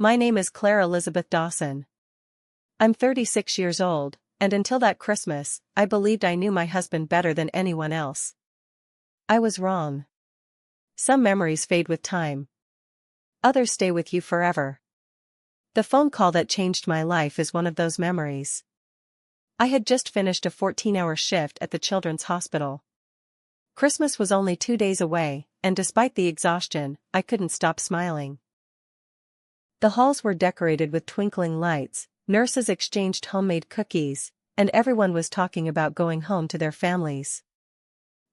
My name is Claire Elizabeth Dawson. I'm 36 years old, and until that Christmas, I believed I knew my husband better than anyone else. I was wrong. Some memories fade with time. Others stay with you forever. The phone call that changed my life is one of those memories. I had just finished a 14-hour shift at the Children's Hospital. Christmas was only 2 days away, and despite the exhaustion, I couldn't stop smiling. The halls were decorated with twinkling lights, nurses exchanged homemade cookies, and everyone was talking about going home to their families.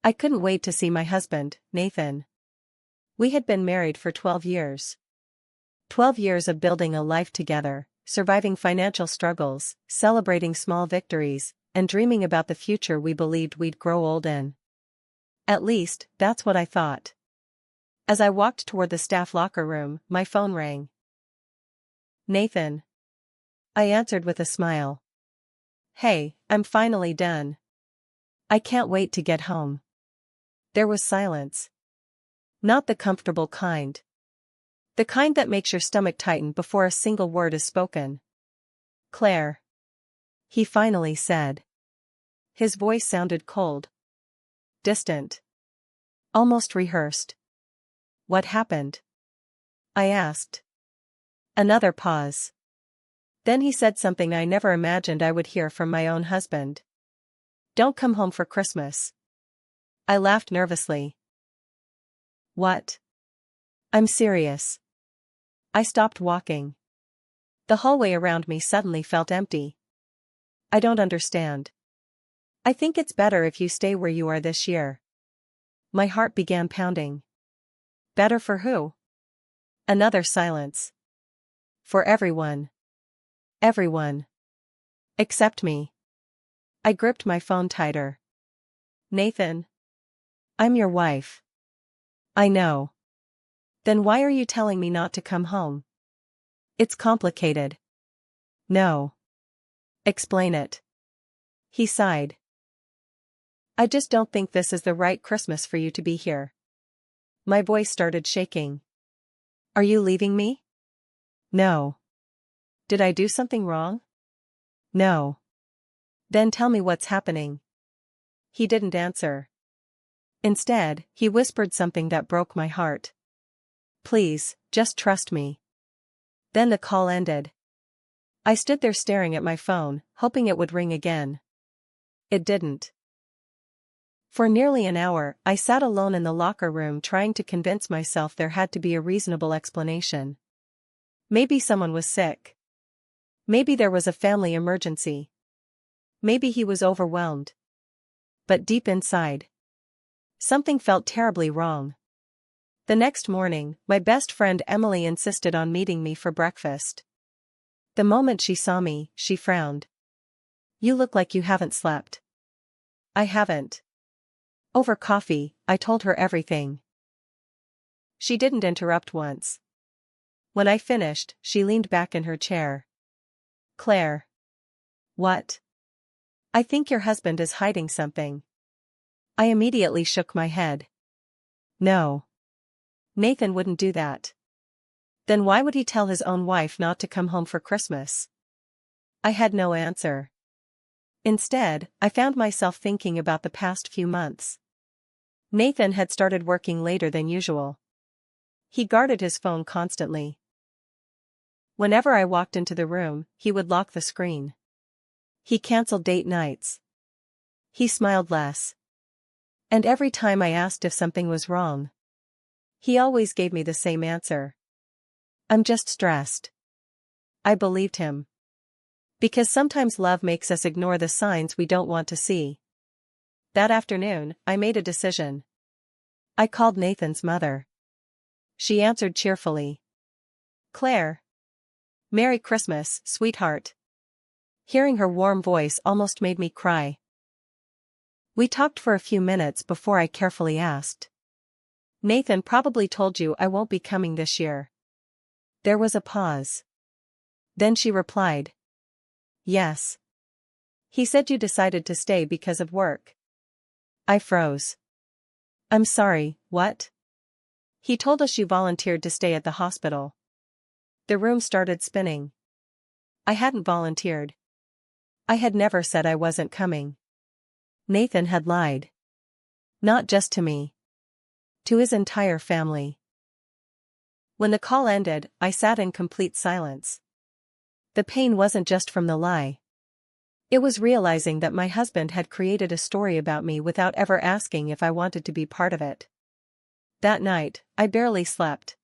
I couldn't wait to see my husband, Nathan. We had been married for 12 years. 12 years of building a life together, surviving financial struggles, celebrating small victories, and dreaming about the future we believed we'd grow old in. At least, that's what I thought. As I walked toward the staff locker room, my phone rang. Nathan. I answered with a smile. Hey, I'm finally done. I can't wait to get home. There was silence. Not the comfortable kind. The kind that makes your stomach tighten before a single word is spoken. Claire. He finally said. His voice sounded cold. Distant. Almost rehearsed. What happened? I asked. Another pause. Then he said something I never imagined I would hear from my own husband. Don't come home for Christmas. I laughed nervously. What? I'm serious. I stopped walking. The hallway around me suddenly felt empty. I don't understand. I think it's better if you stay where you are this year. My heart began pounding. Better for who? Another silence. For everyone. Everyone. Except me. I gripped my phone tighter. Nathan. I'm your wife. I know. Then why are you telling me not to come home? It's complicated. No. Explain it. He sighed. I just don't think this is the right Christmas for you to be here. My voice started shaking. Are you leaving me? No. Did I do something wrong? No. Then tell me what's happening. He didn't answer. Instead, he whispered something that broke my heart. Please, just trust me. Then the call ended. I stood there staring at my phone, hoping it would ring again. It didn't. For nearly an hour, I sat alone in the locker room trying to convince myself there had to be a reasonable explanation. Maybe someone was sick. Maybe there was a family emergency. Maybe he was overwhelmed. But deep inside, something felt terribly wrong. The next morning, my best friend Emily insisted on meeting me for breakfast. The moment she saw me, she frowned. You look like you haven't slept. I haven't. Over coffee, I told her everything. She didn't interrupt once. When I finished, she leaned back in her chair. Claire. What? I think your husband is hiding something. I immediately shook my head. No. Nathan wouldn't do that. Then why would he tell his own wife not to come home for Christmas? I had no answer. Instead, I found myself thinking about the past few months. Nathan had started working later than usual. He guarded his phone constantly. Whenever I walked into the room, he would lock the screen. He canceled date nights. He smiled less. And every time I asked if something was wrong, he always gave me the same answer. I'm just stressed. I believed him. Because sometimes love makes us ignore the signs we don't want to see. That afternoon, I made a decision. I called Nathan's mother. She answered cheerfully. Claire. Merry Christmas, sweetheart. Hearing her warm voice almost made me cry. We talked for a few minutes before I carefully asked. Nathan probably told you I won't be coming this year. There was a pause. Then she replied. Yes. He said you decided to stay because of work. I froze. I'm sorry, what? He told us you volunteered to stay at the hospital. The room started spinning. I hadn't volunteered. I had never said I wasn't coming. Nathan had lied. Not just to me. To his entire family. When the call ended, I sat in complete silence. The pain wasn't just from the lie. It was realizing that my husband had created a story about me without ever asking if I wanted to be part of it. That night, I barely slept.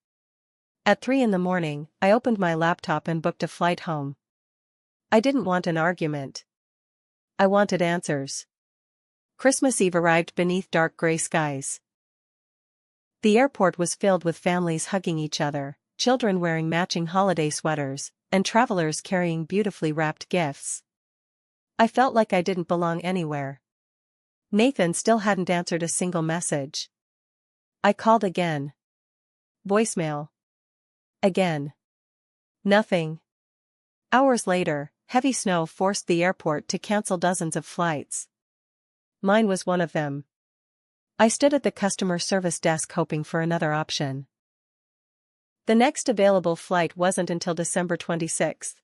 At 3 a.m, I opened my laptop and booked a flight home. I didn't want an argument. I wanted answers. Christmas Eve arrived beneath dark gray skies. The airport was filled with families hugging each other, children wearing matching holiday sweaters, and travelers carrying beautifully wrapped gifts. I felt like I didn't belong anywhere. Nathan still hadn't answered a single message. I called again. Voicemail. Again. Nothing. Hours later, heavy snow forced the airport to cancel dozens of flights. Mine was one of them. I stood at the customer service desk hoping for another option. The next available flight wasn't until December 26th.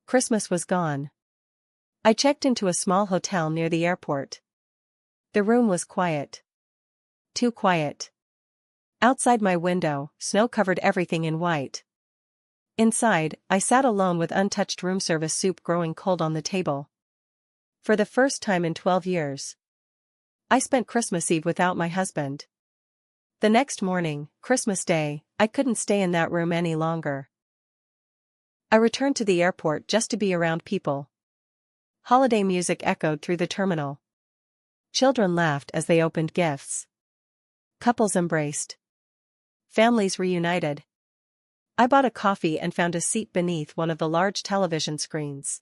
Christmas was gone. I checked into a small hotel near the airport. The room was quiet. Too quiet. Outside my window, snow covered everything in white. Inside, I sat alone with untouched room service soup growing cold on the table. For the first time in 12 years. I spent Christmas Eve without my husband. The next morning, Christmas Day, I couldn't stay in that room any longer. I returned to the airport just to be around people. Holiday music echoed through the terminal. Children laughed as they opened gifts. Couples embraced. Families reunited. I bought a coffee and found a seat beneath one of the large television screens.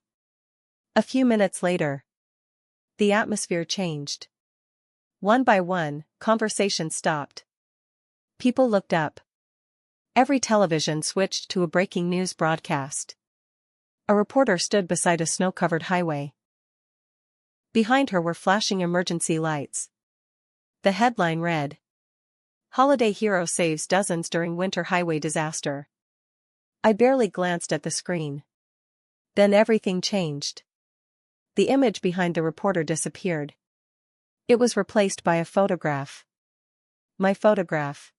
A few minutes later, the atmosphere changed. One by one, conversation stopped. People looked up. Every television switched to a breaking news broadcast. A reporter stood beside a snow-covered highway. Behind her were flashing emergency lights. The headline read, "Holiday Hero Saves Dozens During Winter Highway Disaster." I barely glanced at the screen. Then everything changed. The image behind the reporter disappeared. It was replaced by a photograph. My photograph.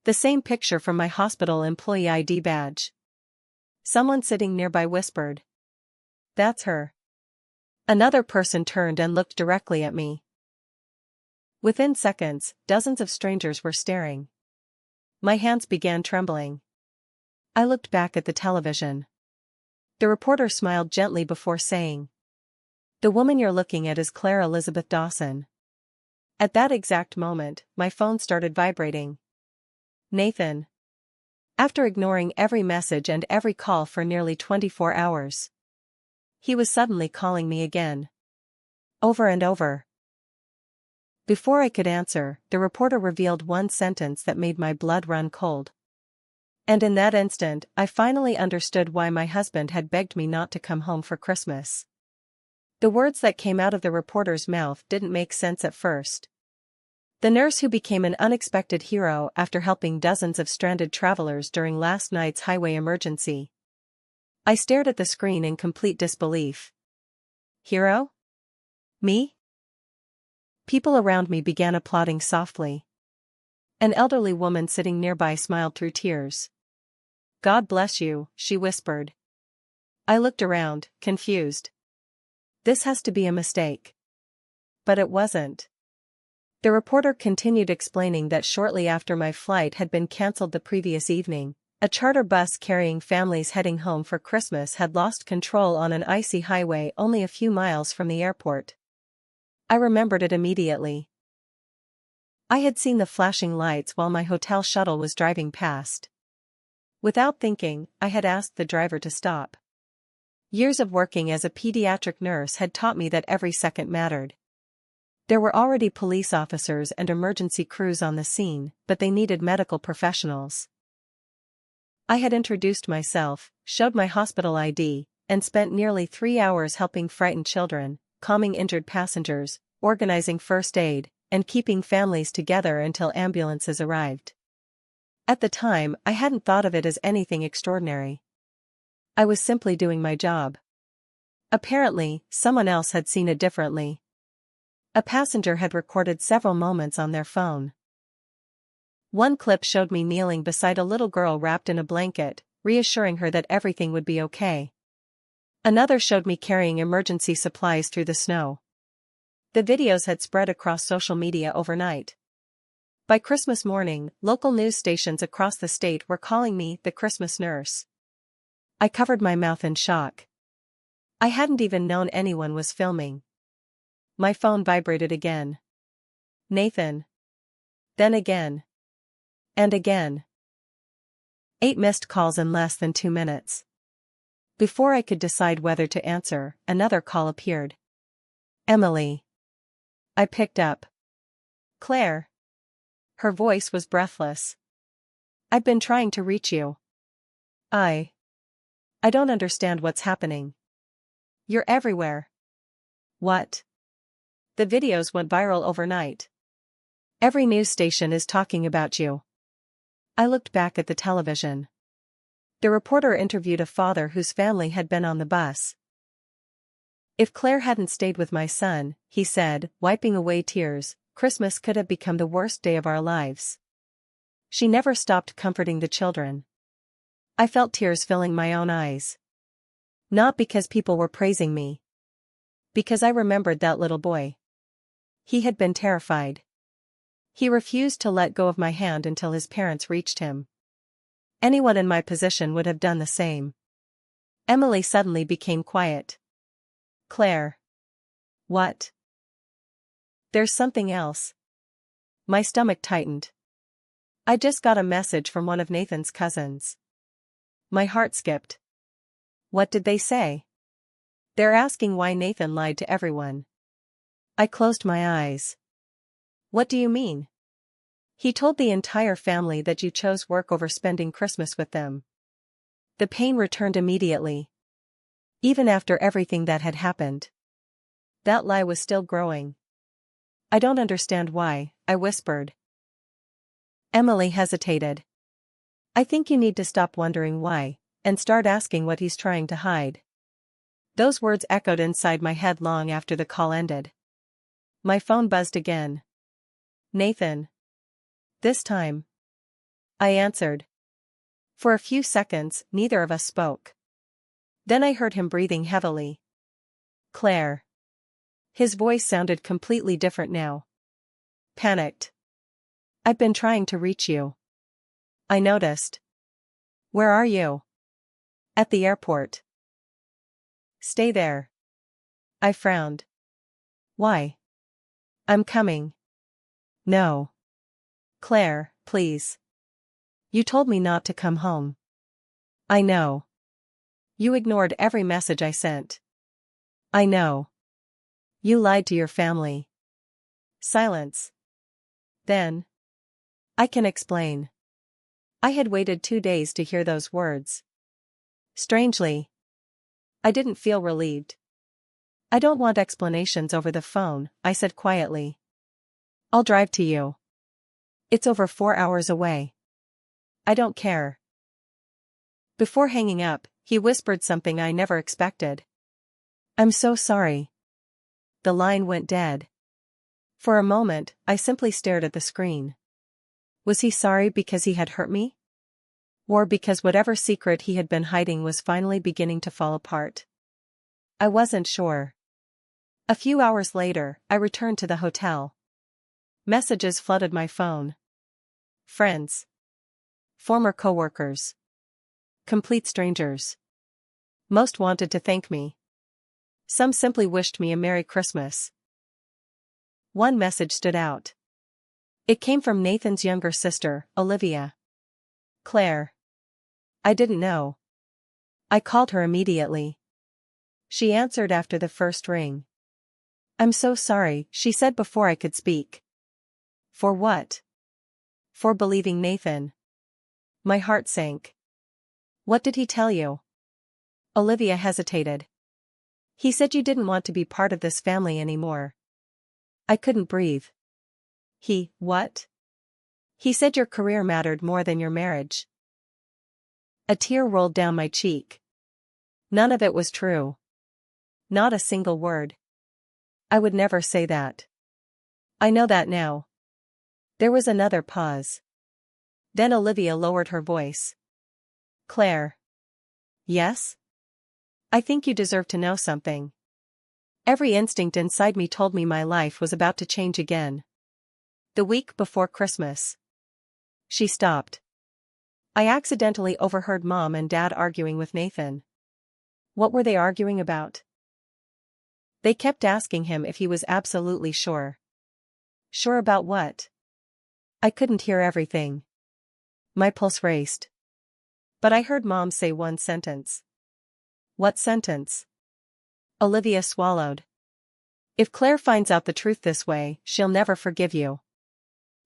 The same picture from my hospital employee ID badge. Someone sitting nearby whispered, "That's her." Another person turned and looked directly at me. Within seconds, dozens of strangers were staring. My hands began trembling. I looked back at the television. The reporter smiled gently before saying, "The woman you're looking at is Claire Elizabeth Dawson." At that exact moment, my phone started vibrating. Nathan. After ignoring every message and every call for nearly 24 hours. He was suddenly calling me again. Over and over. Before I could answer, the reporter revealed one sentence that made my blood run cold. And in that instant, I finally understood why my husband had begged me not to come home for Christmas. The words that came out of the reporter's mouth didn't make sense at first. The nurse who became an unexpected hero after helping dozens of stranded travelers during last night's highway emergency. I stared at the screen in complete disbelief. Hero? Me? People around me began applauding softly. An elderly woman sitting nearby smiled through tears. "God bless you," she whispered. I looked around, confused. This has to be a mistake. But it wasn't. The reporter continued explaining that shortly after my flight had been cancelled the previous evening, a charter bus carrying families heading home for Christmas had lost control on an icy highway only a few miles from the airport. I remembered it immediately. I had seen the flashing lights while my hotel shuttle was driving past. Without thinking, I had asked the driver to stop. Years of working as a pediatric nurse had taught me that every second mattered. There were already police officers and emergency crews on the scene, but they needed medical professionals. I had introduced myself, showed my hospital ID, and spent nearly 3 hours helping frightened children, calming injured passengers, organizing first aid, and keeping families together until ambulances arrived. At the time, I hadn't thought of it as anything extraordinary. I was simply doing my job. Apparently, someone else had seen it differently. A passenger had recorded several moments on their phone. One clip showed me kneeling beside a little girl wrapped in a blanket, reassuring her that everything would be okay. Another showed me carrying emergency supplies through the snow. The videos had spread across social media overnight. By Christmas morning, local news stations across the state were calling me the Christmas nurse. I covered my mouth in shock. I hadn't even known anyone was filming. My phone vibrated again. Nathan. Then again. And again. 8 missed calls in less than 2 minutes. Before I could decide whether to answer, another call appeared. Emily. I picked up. Claire. Her voice was breathless. I've been trying to reach you. I don't understand what's happening. You're everywhere. What? The videos went viral overnight. Every news station is talking about you. I looked back at the television. The reporter interviewed a father whose family had been on the bus. If Claire hadn't stayed with my son, he said, wiping away tears, Christmas could have become the worst day of our lives. She never stopped comforting the children. I felt tears filling my own eyes. Not because people were praising me. Because I remembered that little boy. He had been terrified. He refused to let go of my hand until his parents reached him. Anyone in my position would have done the same. Emily suddenly became quiet. Claire. What? There's something else. My stomach tightened. I just got a message from one of Nathan's cousins. My heart skipped. What did they say? They're asking why Nathan lied to everyone. I closed my eyes. What do you mean? He told the entire family that you chose work over spending Christmas with them. The pain returned immediately. Even after everything that had happened. That lie was still growing. I don't understand why, I whispered. Emily hesitated. I think you need to stop wondering why, and start asking what he's trying to hide. Those words echoed inside my head long after the call ended. My phone buzzed again. Nathan. This time. I answered. For a few seconds, neither of us spoke. Then I heard him breathing heavily. Claire. His voice sounded completely different now. Panicked. I've been trying to reach you. I noticed. Where are you? At the airport. Stay there. I frowned. Why? I'm coming. No. Claire, please. You told me not to come home. I know. You ignored every message I sent. I know. You lied to your family. Silence. Then. I can explain. I had waited 2 days to hear those words. Strangely. I didn't feel relieved. I don't want explanations over the phone, I said quietly. I'll drive to you. It's over 4 hours away. I don't care. Before hanging up, he whispered something I never expected. I'm so sorry. The line went dead. For a moment, I simply stared at the screen. Was he sorry because he had hurt me? Or because whatever secret he had been hiding was finally beginning to fall apart? I wasn't sure. A few hours later, I returned to the hotel. Messages flooded my phone. Friends. Former coworkers. Complete strangers. Most wanted to thank me. Some simply wished me a Merry Christmas. One message stood out. It came from Nathan's younger sister, Olivia. Claire. I didn't know. I called her immediately. She answered after the first ring. I'm so sorry, she said before I could speak. For what? For believing Nathan. My heart sank. What did he tell you? Olivia hesitated. He said you didn't want to be part of this family anymore. I couldn't breathe. What? He said your career mattered more than your marriage. A tear rolled down my cheek. None of it was true. Not a single word. I would never say that. I know that now. There was another pause. Then Olivia lowered her voice. Claire. Yes? I think you deserve to know something. Every instinct inside me told me my life was about to change again. The week before Christmas. She stopped. I accidentally overheard Mom and Dad arguing with Nathan. What were they arguing about? They kept asking him if he was absolutely sure. Sure about what? I couldn't hear everything. My pulse raced. But I heard Mom say one sentence. What sentence? Olivia swallowed. If Claire finds out the truth this way, she'll never forgive you.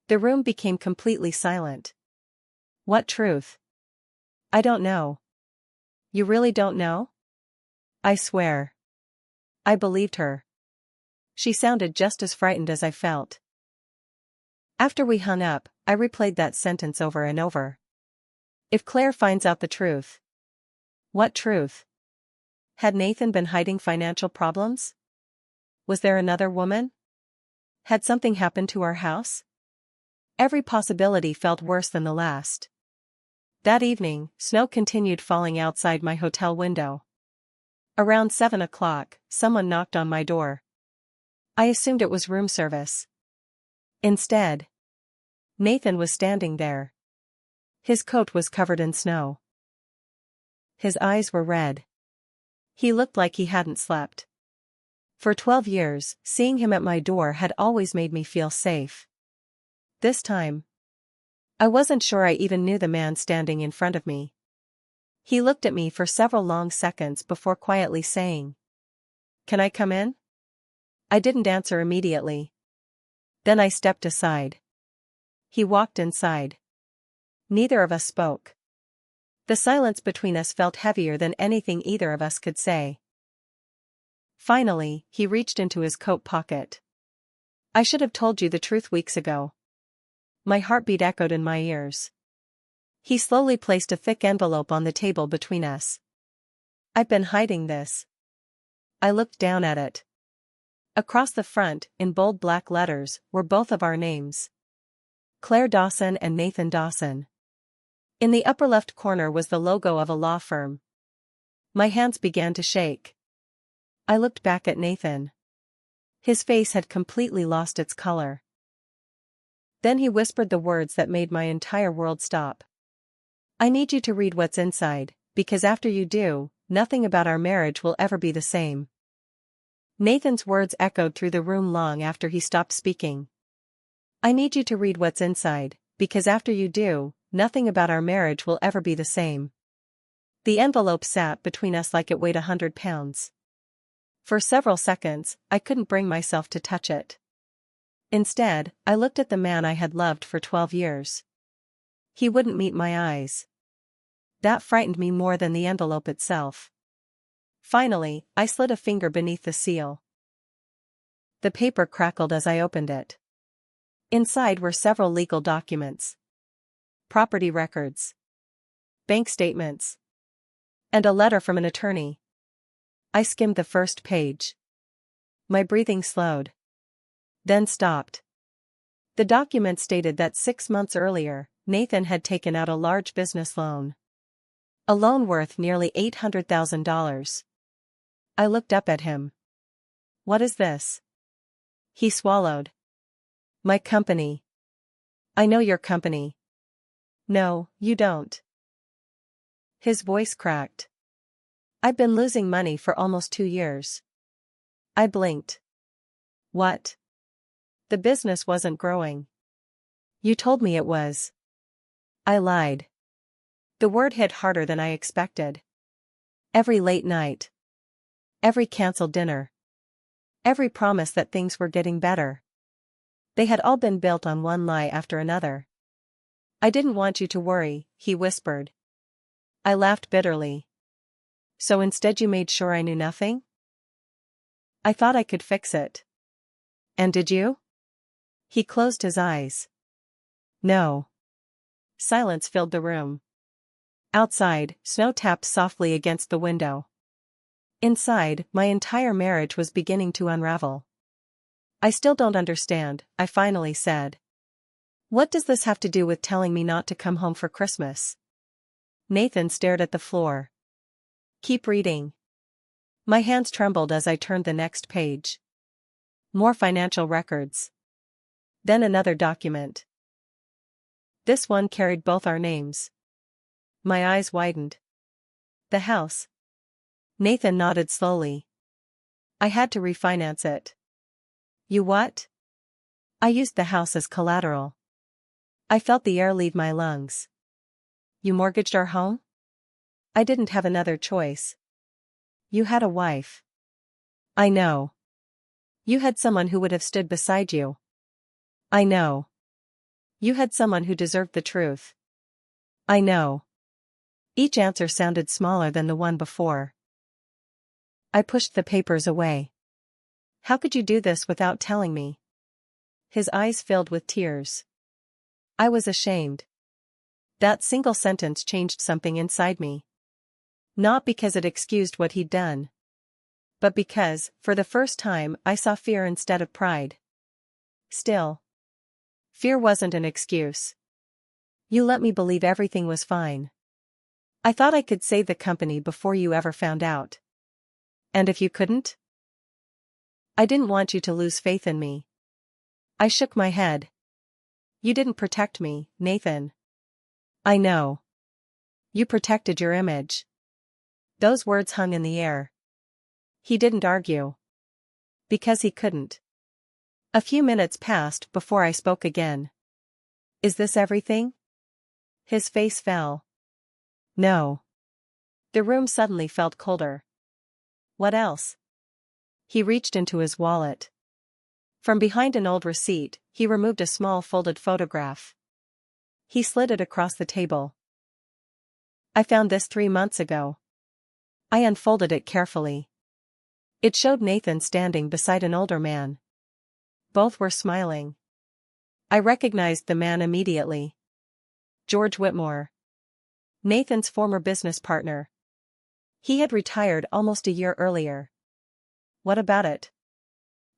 The room became completely silent. What truth? I don't know. You really don't know? I swear. I believed her. She sounded just as frightened as I felt. After we hung up, I replayed that sentence over and over. If Claire finds out the truth. What truth? Had Nathan been hiding financial problems? Was there another woman? Had something happened to our house? Every possibility felt worse than the last. That evening, snow continued falling outside my hotel window. Around 7 o'clock, someone knocked on my door. I assumed it was room service. Instead, Nathan was standing there. His coat was covered in snow. His eyes were red. He looked like he hadn't slept. For 12 years, seeing him at my door had always made me feel safe. This time, I wasn't sure I even knew the man standing in front of me. He looked at me for several long seconds before quietly saying, "Can I come in?" I didn't answer immediately. Then I stepped aside. He walked inside. Neither of us spoke. The silence between us felt heavier than anything either of us could say. Finally, he reached into his coat pocket. I should have told you the truth weeks ago. My heartbeat echoed in my ears. He slowly placed a thick envelope on the table between us. I've been hiding this. I looked down at it. Across the front, in bold black letters, were both of our names. Claire Dawson and Nathan Dawson. In the upper left corner was the logo of a law firm. My hands began to shake. I looked back at Nathan. His face had completely lost its color. Then he whispered the words that made my entire world stop. I need you to read what's inside, because after you do, nothing about our marriage will ever be the same. Nathan's words echoed through the room long after he stopped speaking. I need you to read what's inside, because after you do, nothing about our marriage will ever be the same. The envelope sat between us like it weighed 100 pounds. For several seconds, I couldn't bring myself to touch it. Instead, I looked at the man I had loved for 12 years. He wouldn't meet my eyes. That frightened me more than the envelope itself. Finally, I slid a finger beneath the seal. The paper crackled as I opened it. Inside were several legal documents. Property records. Bank statements. And a letter from an attorney. I skimmed the first page. My breathing slowed. Then stopped. The document stated that 6 months earlier, Nathan had taken out a large business loan. A loan worth nearly $800,000. I looked up at him. What is this? He swallowed. My company. I know your company. No, you don't. His voice cracked. I've been losing money for almost 2 years. I blinked. What? The business wasn't growing. You told me it was. I lied. The word hit harder than I expected. Every late night. Every canceled dinner. Every promise that things were getting better. They had all been built on one lie after another. I didn't want you to worry, he whispered. I laughed bitterly. So instead you made sure I knew nothing? I thought I could fix it. And did you? He closed his eyes. No. Silence filled the room. Outside, snow tapped softly against the window. Inside, my entire marriage was beginning to unravel. I still don't understand, I finally said. What does this have to do with telling me not to come home for Christmas? Nathan stared at the floor. Keep reading. My hands trembled as I turned the next page. More financial records. Then another document. This one carried both our names. My eyes widened. The house. Nathan nodded slowly. I had to refinance it. You what? I used the house as collateral. I felt the air leave my lungs. You mortgaged our home? I didn't have another choice. You had a wife. I know. You had someone who would have stood beside you. I know. You had someone who deserved the truth. I know. Each answer sounded smaller than the one before. I pushed the papers away. How could you do this without telling me? His eyes filled with tears. I was ashamed. That single sentence changed something inside me. Not because it excused what he'd done, but because, for the first time, I saw fear instead of pride. Still, fear wasn't an excuse. You let me believe everything was fine. I thought I could save the company before you ever found out. And if you couldn't? I didn't want you to lose faith in me. I shook my head. You didn't protect me, Nathan. I know. You protected your image. Those words hung in the air. He didn't argue. Because he couldn't. A few minutes passed before I spoke again. Is this everything? His face fell. No. The room suddenly felt colder. What else? He reached into his wallet. From behind an old receipt, he removed a small folded photograph. He slid it across the table. I found this 3 months ago. I unfolded it carefully. It showed Nathan standing beside an older man. Both were smiling. I recognized the man immediately. George Whitmore. Nathan's former business partner. He had retired almost a year earlier. What about it?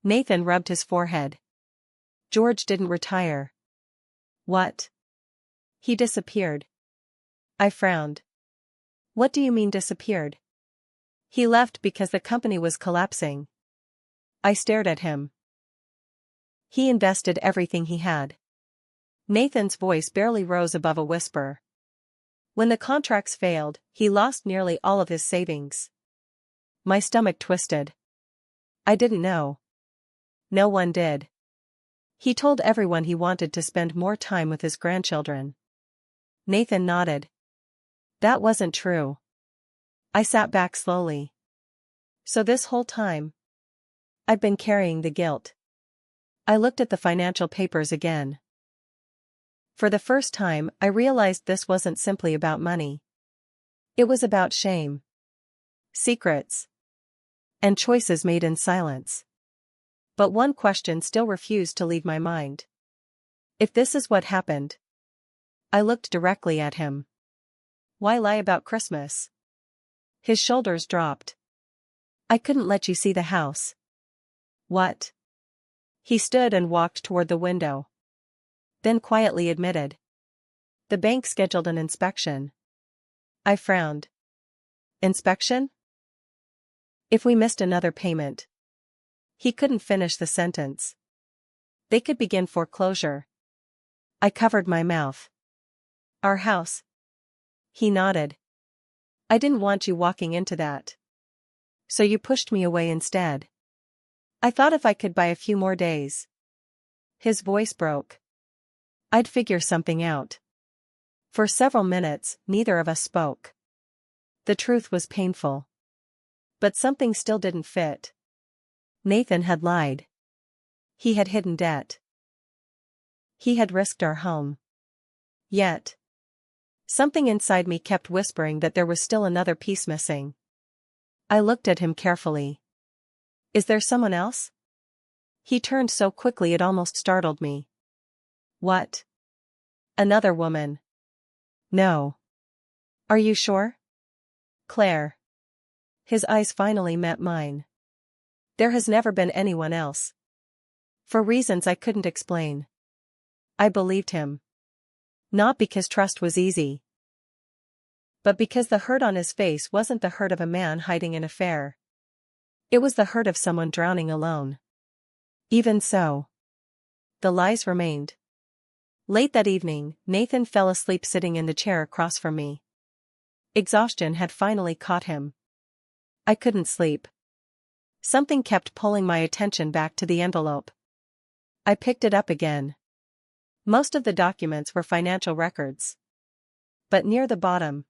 Nathan rubbed his forehead. George didn't retire. What? He disappeared. I frowned. What do you mean disappeared? He left because the company was collapsing. I stared at him. He invested everything he had. Nathan's voice barely rose above a whisper. When the contracts failed, he lost nearly all of his savings. My stomach twisted. I didn't know. No one did. He told everyone he wanted to spend more time with his grandchildren. Nathan nodded. That wasn't true. I sat back slowly. So this whole time, I've been carrying the guilt. I looked at the financial papers again. For the first time, I realized this wasn't simply about money. It was about shame. Secrets. And choices made in silence. But one question still refused to leave my mind. If this is what happened. I looked directly at him. Why lie about Christmas? His shoulders dropped. I couldn't let you see the house. What? He stood and walked toward the window. Then quietly admitted. The bank scheduled an inspection. I frowned. Inspection? If we missed another payment. He couldn't finish the sentence. They could begin foreclosure. I covered my mouth. Our house. He nodded. I didn't want you walking into that. So you pushed me away instead. I thought if I could buy a few more days. His voice broke. I'd figure something out. For several minutes, neither of us spoke. The truth was painful. But something still didn't fit. Nathan had lied. He had hidden debt. He had risked our home. Yet. Something inside me kept whispering that there was still another piece missing. I looked at him carefully. Is there someone else? He turned so quickly it almost startled me. What? Another woman. No. Are you sure? Claire. His eyes finally met mine. There has never been anyone else. For reasons I couldn't explain. I believed him. Not because trust was easy, but because the hurt on his face wasn't the hurt of a man hiding an affair. It was the hurt of someone drowning alone. Even so, the lies remained. Late that evening, Nathan fell asleep sitting in the chair across from me. Exhaustion had finally caught him. I couldn't sleep. Something kept pulling my attention back to the envelope. I picked it up again. Most of the documents were financial records. But near the bottom,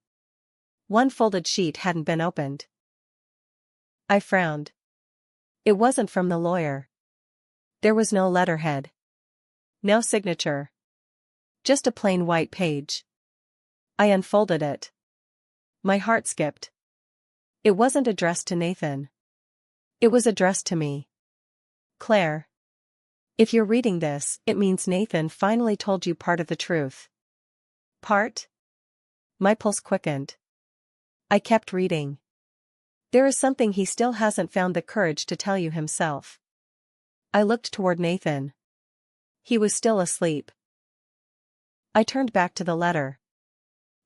one folded sheet hadn't been opened. I frowned. It wasn't from the lawyer. There was no letterhead. No signature. Just a plain white page. I unfolded it. My heart skipped. It wasn't addressed to Nathan. It was addressed to me. Claire. If you're reading this, it means Nathan finally told you part of the truth. Part? My pulse quickened. I kept reading. There is something he still hasn't found the courage to tell you himself. I looked toward Nathan. He was still asleep. I turned back to the letter.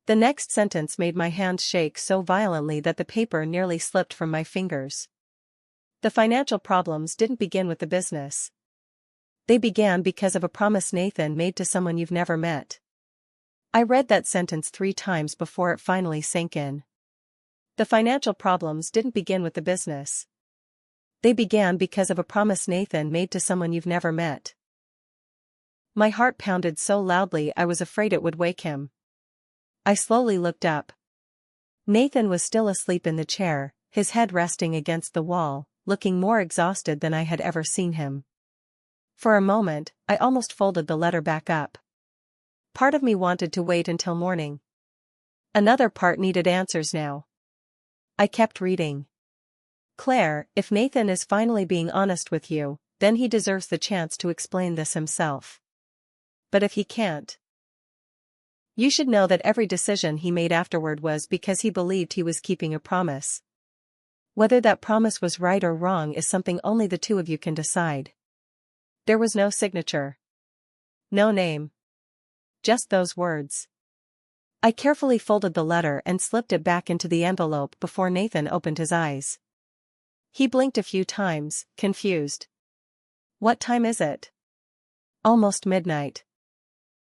The next sentence made my hand shake so violently that the paper nearly slipped from my fingers. The financial problems didn't begin with the business. They began because of a promise Nathan made to someone you've never met. I read that sentence 3 times before it finally sank in. The financial problems didn't begin with the business. They began because of a promise Nathan made to someone you've never met. My heart pounded so loudly I was afraid it would wake him. I slowly looked up. Nathan was still asleep in the chair, his head resting against the wall, looking more exhausted than I had ever seen him. For a moment, I almost folded the letter back up. Part of me wanted to wait until morning. Another part needed answers now. I kept reading. Claire, if Nathan is finally being honest with you, then he deserves the chance to explain this himself. But if he can't, you should know that every decision he made afterward was because he believed he was keeping a promise. Whether that promise was right or wrong is something only the two of you can decide. There was no signature. No name. Just those words. I carefully folded the letter and slipped it back into the envelope before Nathan opened his eyes. He blinked a few times, confused. What time is it? Almost midnight.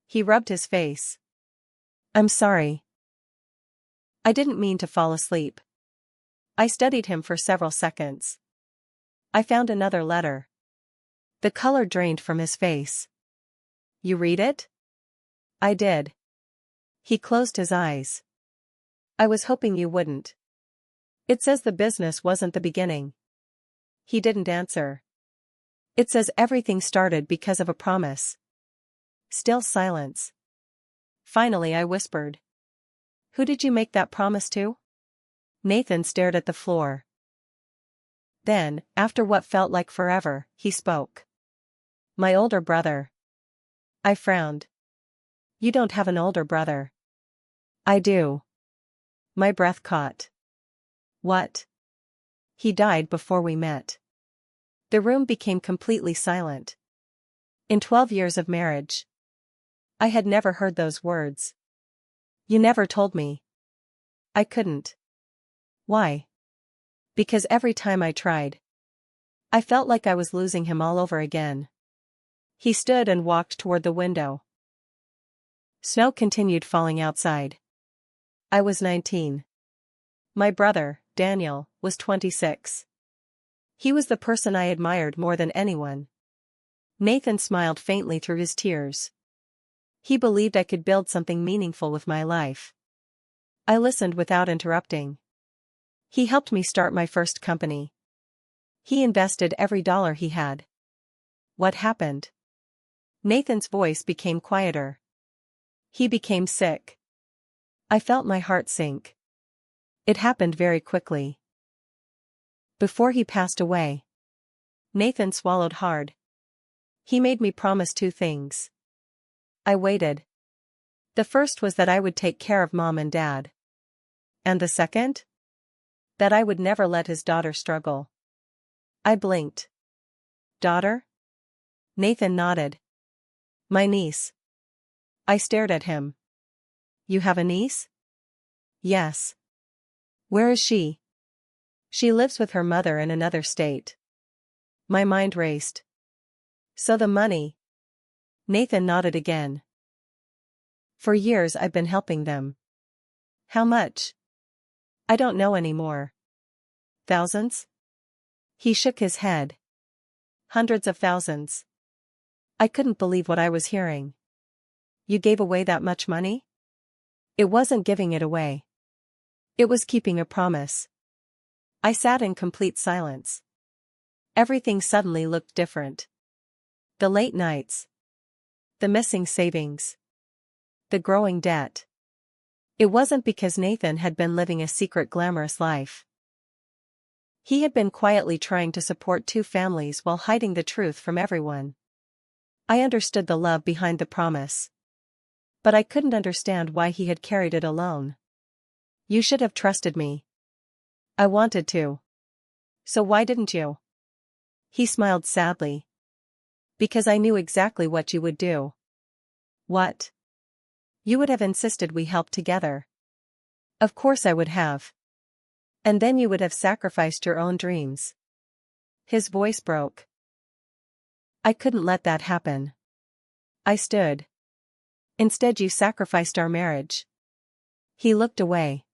He rubbed his face. I'm sorry. I didn't mean to fall asleep. I studied him for several seconds. I found another letter. The color drained from his face. You read it? I did. He closed his eyes. I was hoping you wouldn't. It says the business wasn't the beginning. He didn't answer. It says everything started because of a promise. Still silence. Finally I whispered. Who did you make that promise to? Nathan stared at the floor. Then, after what felt like forever, he spoke. My older brother. I frowned. You don't have an older brother. I do. My breath caught. What? He died before we met. The room became completely silent. In 12 years of marriage, I had never heard those words. You never told me. I couldn't. Why? Because every time I tried, I felt like I was losing him all over again. He stood and walked toward the window. Snow continued falling outside. I was 19. My brother, Daniel, was 26. He was the person I admired more than anyone. Nathan smiled faintly through his tears. He believed I could build something meaningful with my life. I listened without interrupting. He helped me start my first company. He invested every dollar he had. What happened? Nathan's voice became quieter. He became sick. I felt my heart sink. It happened very quickly. Before he passed away. Nathan swallowed hard. He made me promise 2 things. I waited. The first was that I would take care of Mom and Dad. And the second? That I would never let his daughter struggle. I blinked. Daughter? Nathan nodded. My niece. I stared at him. You have a niece? Yes. Where is she? She lives with her mother in another state. My mind raced. So the money? Nathan nodded again. For years I've been helping them. How much? I don't know anymore. Thousands? He shook his head. Hundreds of thousands. I couldn't believe what I was hearing. You gave away that much money? It wasn't giving it away. It was keeping a promise. I sat in complete silence. Everything suddenly looked different. The late nights. The missing savings. The growing debt. It wasn't because Nathan had been living a secret glamorous life. He had been quietly trying to support two families while hiding the truth from everyone. I understood the love behind the promise. But I couldn't understand why he had carried it alone. You should have trusted me. I wanted to. So why didn't you? He smiled sadly. Because I knew exactly what you would do. What? You would have insisted we help together. Of course I would have. And then you would have sacrificed your own dreams. His voice broke. I couldn't let that happen. I stood. Instead you sacrificed our marriage. He looked away.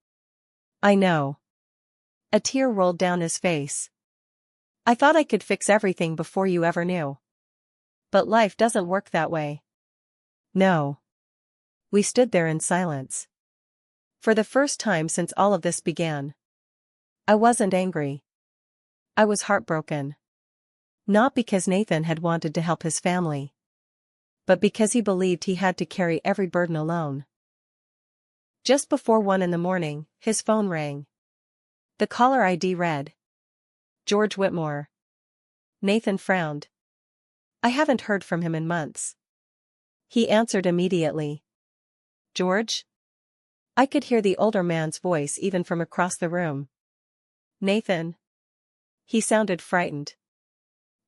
I know. A tear rolled down his face. I thought I could fix everything before you ever knew. But life doesn't work that way. No. We stood there in silence. For the first time since all of this began. I wasn't angry. I was heartbroken. Not because Nathan had wanted to help his family. But because he believed he had to carry every burden alone. Just before 1 a.m, his phone rang. The caller ID read. George Whitmore. Nathan frowned. I haven't heard from him in months. He answered immediately. George? I could hear the older man's voice even from across the room. Nathan? He sounded frightened.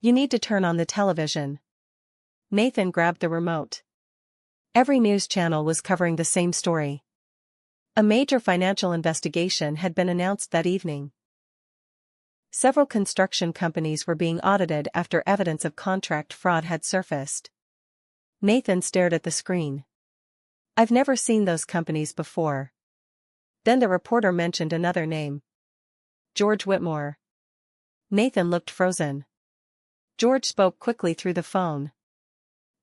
You need to turn on the television. Nathan grabbed the remote. Every news channel was covering the same story. A major financial investigation had been announced that evening. Several construction companies were being audited after evidence of contract fraud had surfaced. Nathan stared at the screen. I've never seen those companies before. Then the reporter mentioned another name. George Whitmore. Nathan looked frozen. George spoke quickly through the phone.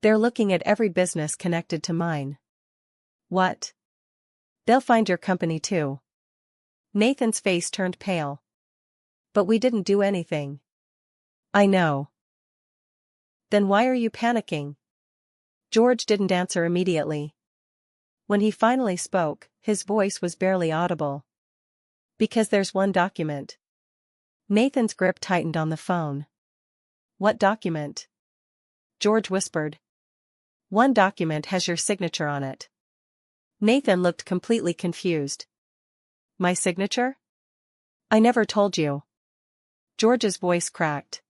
They're looking at every business connected to mine. What? They'll find your company too. Nathan's face turned pale. But we didn't do anything. I know. Then why are you panicking? George didn't answer immediately. When he finally spoke, his voice was barely audible. Because there's one document. Nathan's grip tightened on the phone. What document? George whispered. One document has your signature on it. Nathan looked completely confused. My signature? I never told you. George's voice cracked.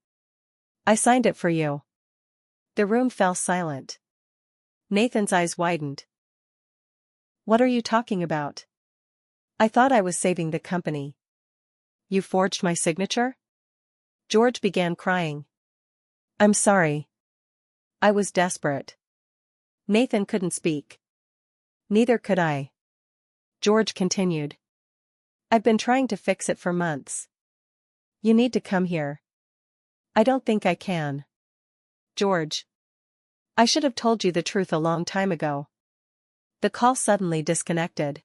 I signed it for you. The room fell silent. Nathan's eyes widened. What are you talking about? I thought I was saving the company. You forged my signature? George began crying. I'm sorry. I was desperate. Nathan couldn't speak. Neither could I. George continued. I've been trying to fix it for months. You need to come here. I don't think I can. George. I should have told you the truth a long time ago. The call suddenly disconnected.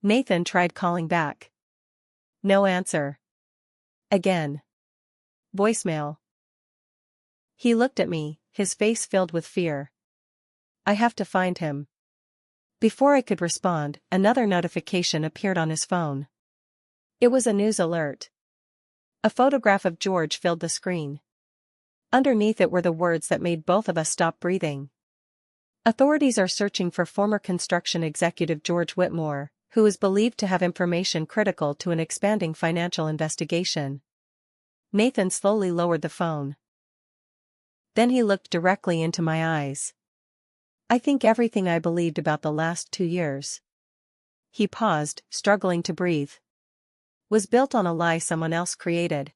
Nathan tried calling back. No answer. Again. Voicemail. He looked at me, his face filled with fear. I have to find him. Before I could respond, another notification appeared on his phone. It was a news alert. A photograph of George filled the screen. Underneath it were the words that made both of us stop breathing. Authorities are searching for former construction executive George Whitmore, who is believed to have information critical to an expanding financial investigation. Nathan slowly lowered the phone. Then he looked directly into my eyes. I think everything I believed about the last 2 years. He paused, struggling to breathe. Was built on a lie someone else created.